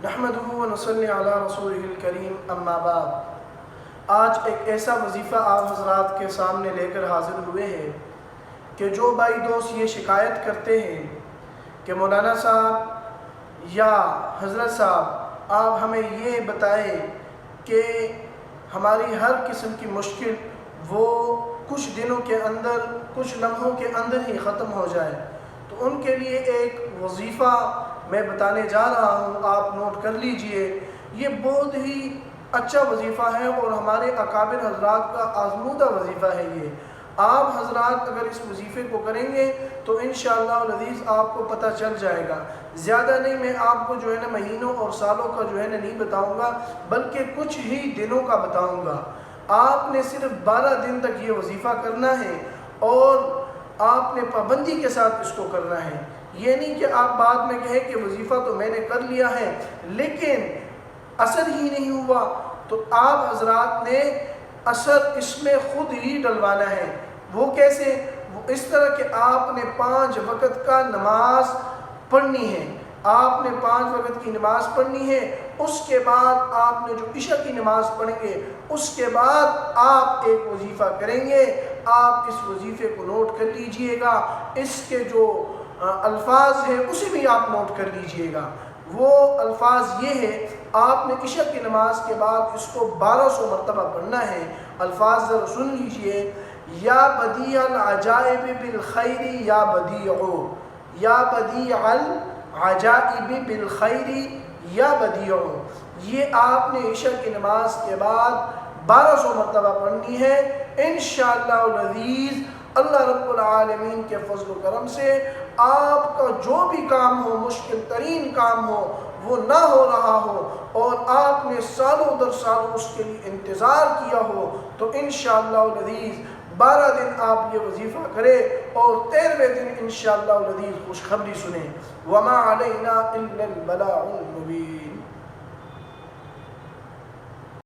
نحمدہ و نصلی علی رسولہ الکریم اما بعد۔ آج ایک ایسا وظیفہ آپ حضرات کے سامنے لے کر حاضر ہوئے ہیں کہ جو بھائی دوست یہ شکایت کرتے ہیں کہ مولانا صاحب یا حضرت صاحب آپ ہمیں یہ بتائیں کہ ہماری ہر قسم کی مشکل وہ کچھ دنوں کے اندر کچھ لمحوں کے اندر ہی ختم ہو جائے، تو ان کے لیے ایک وظیفہ میں بتانے جا رہا ہوں، آپ نوٹ کر لیجئے۔ یہ بہت ہی اچھا وظیفہ ہے اور ہمارے اکابر حضرات کا آزمودہ وظیفہ ہے۔ یہ آپ حضرات اگر اس وظیفے کو کریں گے تو انشاءاللہ العزیز آپ کو پتہ چل جائے گا۔ زیادہ نہیں، میں آپ کو جو ہے نا مہینوں اور سالوں کا جو ہے نا نہیں بتاؤں گا، بلکہ کچھ ہی دنوں کا بتاؤں گا۔ آپ نے صرف 12 دن تک یہ وظیفہ کرنا ہے اور آپ نے پابندی کے ساتھ اس کو کرنا ہے۔ یہ نہیں کہ آپ بعد میں کہیں کہ وظیفہ تو میں نے کر لیا ہے لیکن اثر ہی نہیں ہوا، تو آپ حضرات نے اثر اس میں خود ہی ڈلوانا ہے۔ وہ کیسے؟ وہ اس طرح کہ آپ نے 5 وقت کا نماز پڑھنی ہے۔ آپ نے 5 وقت کی نماز پڑھنی ہے، اس کے بعد آپ نے جو عشاء کی نماز پڑھیں گے، اس کے بعد آپ ایک وظیفہ کریں گے۔ آپ اس وظیفے کو نوٹ کر لیجئے گا، اس کے جو الفاظ ہیں اسے بھی آپ نوٹ کر لیجئے گا۔ وہ الفاظ یہ ہے، آپ نے عشاء کی نماز کے بعد اس کو 1200 مرتبہ پڑھنا ہے۔ الفاظ ذرا سن لیجئے۔ یا بدیع العجائب بالخیر یا بدیع، یا بدیع العجائب بالخیر یا بدیع، یہ آپ نے عشاء کی نماز کے بعد 1200 مرتبہ پڑھنی ہے۔ انشاءاللہ العزیز اللہ رب العالمین کے فضل و کرم سے آپ کا جو بھی کام ہو، مشکل ترین کام ہو، وہ نہ ہو رہا ہو اور آپ نے سالوں در سالوں اس کے لیے انتظار کیا ہو، تو انشاءاللہ العزیز 12 دن آپ یہ وظیفہ کریں اور 13ویں دن انشاءاللہ العزیز خوشخبری سنیں۔ وما علینا الا البلاغ المبین۔